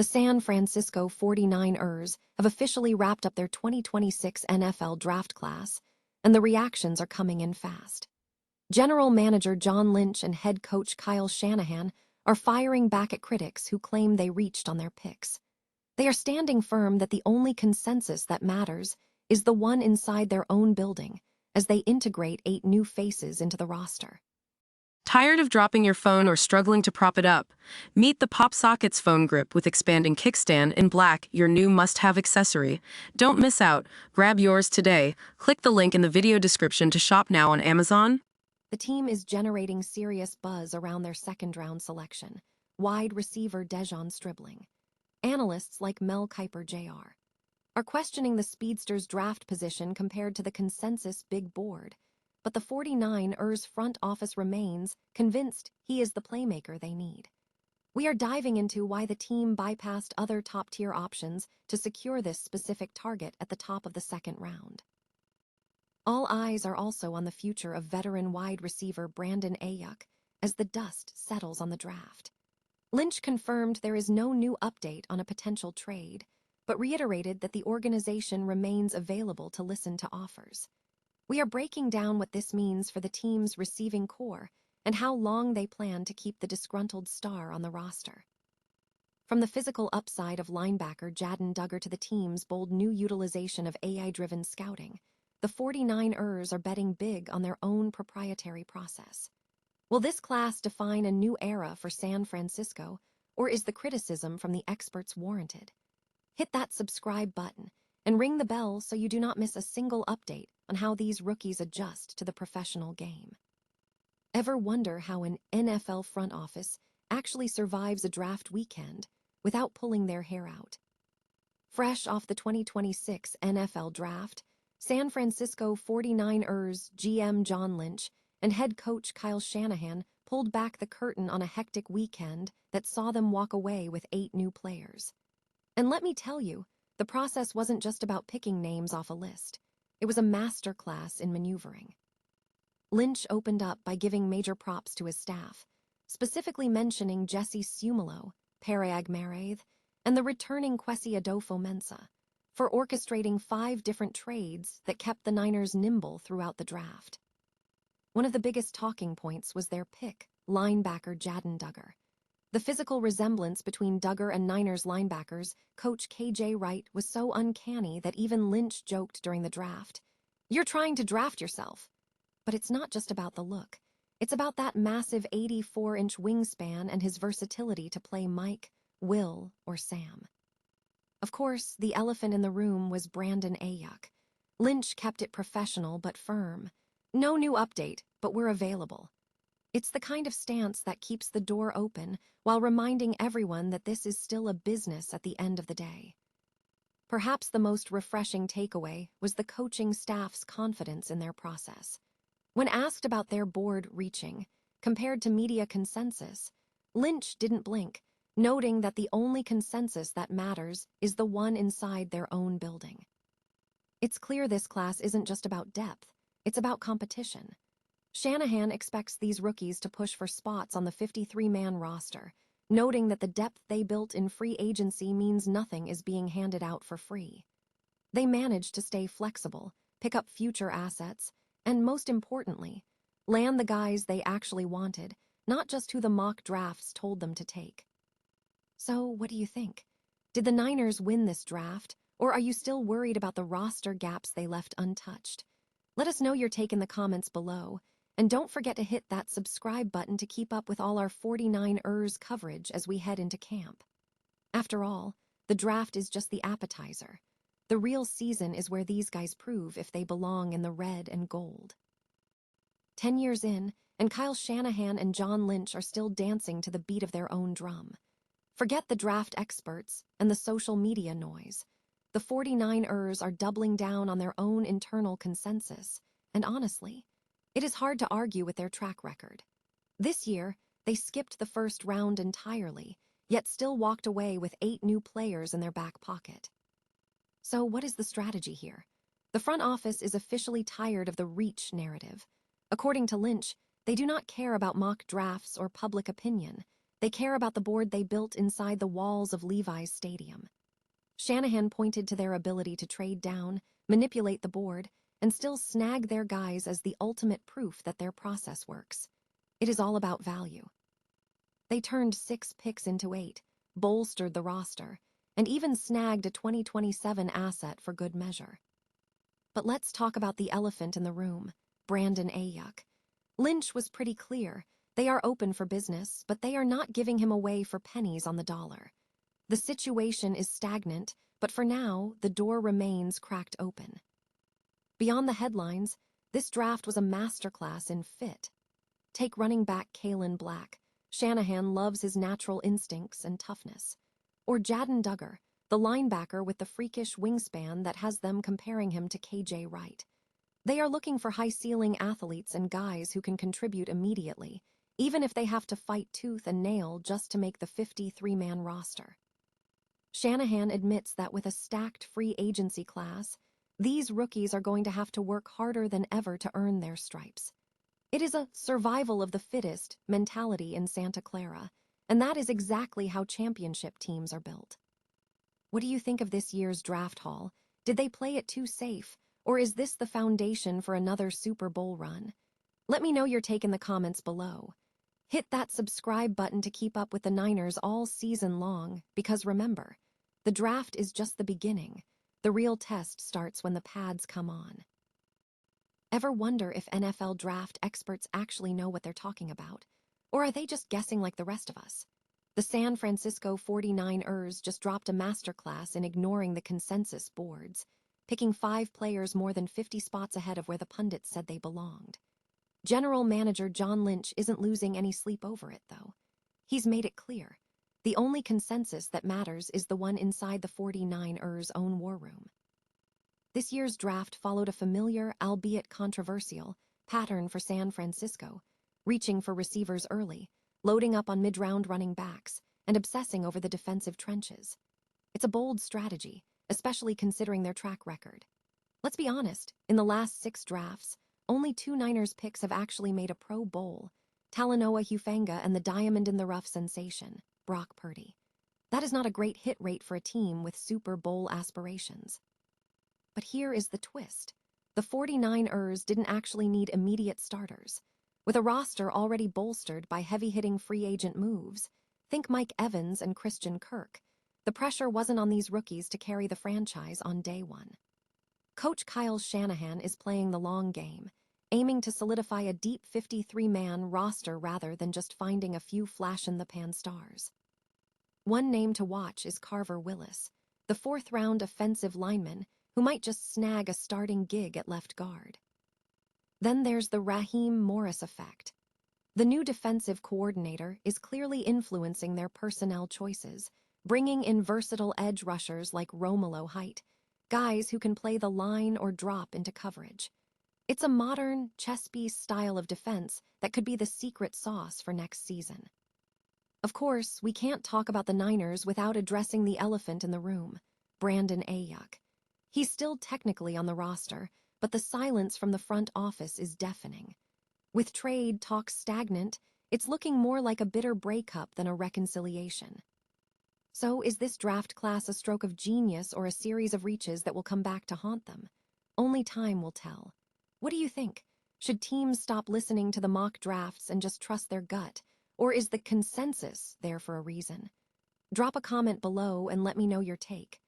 The San Francisco 49ers have officially wrapped up their 2026 NFL draft class, and the reactions are coming in fast. General Manager John Lynch and head coach Kyle Shanahan are firing back at critics who claim they reached on their picks. They are standing firm that the only consensus that matters is the one inside their own building as they integrate 8 new faces into the roster. Tired of dropping your phone or struggling to prop it up? Meet the Pop Sockets phone grip with expanding kickstand in black, your new must-have accessory. Don't miss out. Grab yours today. Click the link in the video description to shop now on Amazon. The team is generating serious buzz around their second-round selection, wide receiver Stribling. Analysts like Mel Kiper Jr. are questioning the speedster's draft position compared to the consensus big board, but the 49ers front office remains convinced he is the playmaker they need. We are diving into why the team bypassed other top-tier options to secure this specific target at the top of the second round. All eyes are also on the future of veteran wide receiver Brandon Aiyuk as the dust settles on the draft. Lynch confirmed there is no new update on a potential trade, but reiterated that the organization remains available to listen to offers. We are breaking down what this means for the team's receiving core and how long they plan to keep the disgruntled star on the roster. From the physical upside of linebacker Jadon Duggar to the team's bold new utilization of AI-driven scouting, the 49ers are betting big on their own proprietary process. Will this class define a new era for San Francisco, or is the criticism from the experts warranted? Hit that subscribe button and ring the bell so you do not miss a single update on how these rookies adjust to the professional game. Ever wonder how an NFL front office actually survives a draft weekend without pulling their hair out? Fresh off the 2026 NFL Draft, San Francisco 49ers GM John Lynch and head coach Kyle Shanahan pulled back the curtain on a hectic weekend that saw them walk away with 8 new players. And let me tell you, the process wasn't just about picking names off a list. It was a masterclass in maneuvering. Lynch opened up by giving major props to his staff, specifically mentioning Jesse Sumalo, Parag Mareth, and the returning Kwesi Adofo-Mensah, for orchestrating 5 different trades that kept the Niners nimble throughout the draft. One of the biggest talking points was their pick, linebacker Jadon Duggar. The physical resemblance between Duggar and Niners linebackers, coach KJ Wright, was so uncanny that even Lynch joked during the draft, "You're trying to draft yourself." But it's not just about the look. It's about that massive 84-inch wingspan and his versatility to play Mike, Will, or Sam. Of course, the elephant in the room was Brandon Aiyuk. Lynch kept it professional but firm. No new update, but we're available. It's the kind of stance that keeps the door open while reminding everyone that this is still a business at the end of the day. Perhaps the most refreshing takeaway was the coaching staff's confidence in their process. When asked about their board reaching, compared to media consensus, Lynch didn't blink, noting that the only consensus that matters is the one inside their own building. It's clear this class isn't just about depth, it's about competition. Shanahan expects these rookies to push for spots on the 53-man roster, noting that the depth they built in free agency means nothing is being handed out for free. They managed to stay flexible, pick up future assets, and most importantly, land the guys they actually wanted, not just who the mock drafts told them to take. So, what do you think? Did the Niners win this draft, or are you still worried about the roster gaps they left untouched? Let us know your take in the comments below, and don't forget to hit that subscribe button to keep up with all our 49ers coverage as we head into camp. After all, the draft is just the appetizer. The real season is where these guys prove if they belong in the red and gold. 10 years in, and Kyle Shanahan and John Lynch are still dancing to the beat of their own drum. Forget the draft experts and the social media noise. The 49ers are doubling down on their own internal consensus, and honestly, it is hard to argue with their track record. This year, they skipped the first round entirely, yet still walked away with 8 new players in their back pocket. So what is the strategy here? The front office is officially tired of the reach narrative. According to Lynch, they do not care about mock drafts or public opinion. They care about the board they built inside the walls of Levi's Stadium. Shanahan pointed to their ability to trade down, manipulate the board, and still snag their guys as the ultimate proof that their process works. It is all about value. They turned 6 picks into 8, bolstered the roster, and even snagged a 2027 asset for good measure. But let's talk about the elephant in the room, Brandon Aiyuk. Lynch was pretty clear. They are open for business, but they are not giving him away for pennies on the dollar. The situation is stagnant, but for now, the door remains cracked open. Beyond the headlines, this draft was a masterclass in fit. Take running back Kaelon. Shanahan loves his natural instincts and toughness. Or Jadon Duggar, the linebacker with the freakish wingspan that has them comparing him to KJ Wright. They are looking for high-ceiling athletes and guys who can contribute immediately, even if they have to fight tooth and nail just to make the 53-man roster. Shanahan admits that with a stacked free agency class, these rookies are going to have to work harder than ever to earn their stripes. It is a survival of the fittest mentality in Santa Clara, and that is exactly how championship teams are built. What do you think of this year's draft haul? Did they play it too safe, or is this the foundation for another Super Bowl run? Let me know your take in the comments below. Hit that subscribe button to keep up with the Niners all season long, because remember, the draft is just the beginning. The real test starts when the pads come on. Ever wonder if NFL draft experts actually know what they're talking about? Or are they just guessing like the rest of us? The San Francisco 49ers just dropped a masterclass in ignoring the consensus boards, picking 5 players more than 50 spots ahead of where the pundits said they belonged. General Manager John Lynch isn't losing any sleep over it, though. He's made it clear. The only consensus that matters is the one inside the 49ers' own war room. This year's draft followed a familiar, albeit controversial, pattern for San Francisco, reaching for receivers early, loading up on mid-round running backs, and obsessing over the defensive trenches. It's a bold strategy, especially considering their track record. Let's be honest, in the last 6 drafts, only 2 Niners picks have actually made a Pro Bowl, Talanoa Hufanga and the diamond-in-the-rough sensation, Brock Purdy. That is not a great hit rate for a team with Super Bowl aspirations. But here is the twist. The 49ers didn't actually need immediate starters. With a roster already bolstered by heavy-hitting free agent moves, think Mike Evans and Christian Kirk, the pressure wasn't on these rookies to carry the franchise on day one. Coach Kyle Shanahan is playing the long game, aiming to solidify a deep 53-man roster rather than just finding a few flash-in-the-pan stars. One name to watch is Carver Willis, the 4th-round offensive lineman who might just snag a starting gig at left guard. Then there's the Raheem Morris effect. The new defensive coordinator is clearly influencing their personnel choices, bringing in versatile edge rushers like Romelo Height, guys who can play the line or drop into coverage. It's a modern, chess-piece style of defense that could be the secret sauce for next season. Of course, we can't talk about the Niners without addressing the elephant in the room, Brandon Aiyuk. He's still technically on the roster, but the silence from the front office is deafening. With trade talks stagnant, it's looking more like a bitter breakup than a reconciliation. So is this draft class a stroke of genius or a series of reaches that will come back to haunt them? Only time will tell. What do you think? Should teams stop listening to the mock drafts and just trust their gut? Or is the consensus there for a reason? Drop a comment below and let me know your take.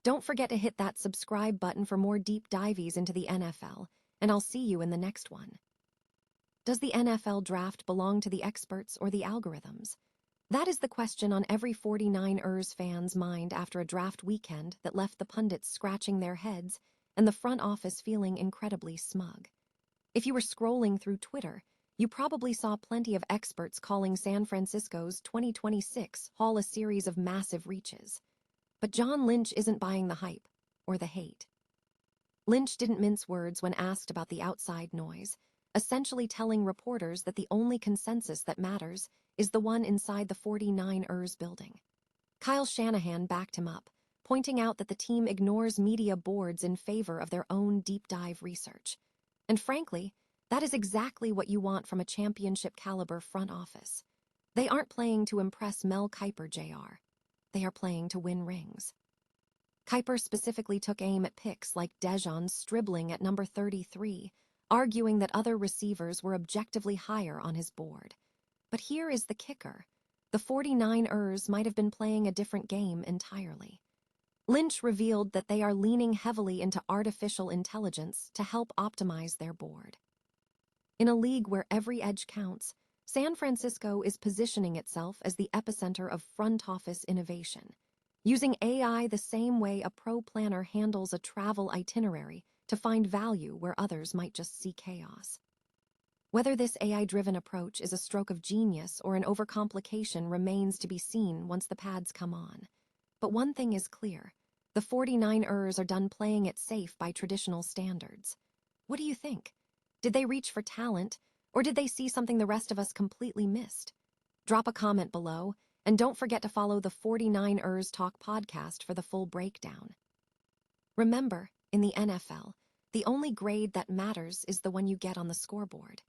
Don't forget to hit that subscribe button for more deep dives into the NFL, and I'll see you in the next one. Does the NFL draft belong to the experts or the algorithms? That is the question on every 49ers fan's mind after a draft weekend that left the pundits scratching their heads and the front office feeling incredibly smug. If you were scrolling through Twitter, you probably saw plenty of experts calling San Francisco's 2026 haul a series of massive reaches. But John Lynch isn't buying the hype or the hate. Lynch didn't mince words when asked about the outside noise, essentially telling reporters that the only consensus that matters is the one inside the 49ers building. Kyle Shanahan backed him up, pointing out that the team ignores media boards in favor of their own deep-dive research. And frankly, that is exactly what you want from a championship-caliber front office. They aren't playing to impress Mel Kiper Jr. They are playing to win rings. Kiper specifically took aim at picks like Dejon's Stribling at number 33, arguing that other receivers were objectively higher on his board. But here is the kicker. The 49ers might have been playing a different game entirely. Lynch revealed that they are leaning heavily into artificial intelligence to help optimize their board. In a league where every edge counts, San Francisco is positioning itself as the epicenter of front office innovation, using AI the same way a pro planner handles a travel itinerary to find value where others might just see chaos. Whether this AI-driven approach is a stroke of genius or an overcomplication remains to be seen once the pads come on. But one thing is clear. The 49ers are done playing it safe by traditional standards. What do you think? Did they reach for talent, or did they see something the rest of us completely missed? Drop a comment below, and don't forget to follow the 49ers Talk podcast for the full breakdown. Remember, in the NFL, the only grade that matters is the one you get on the scoreboard.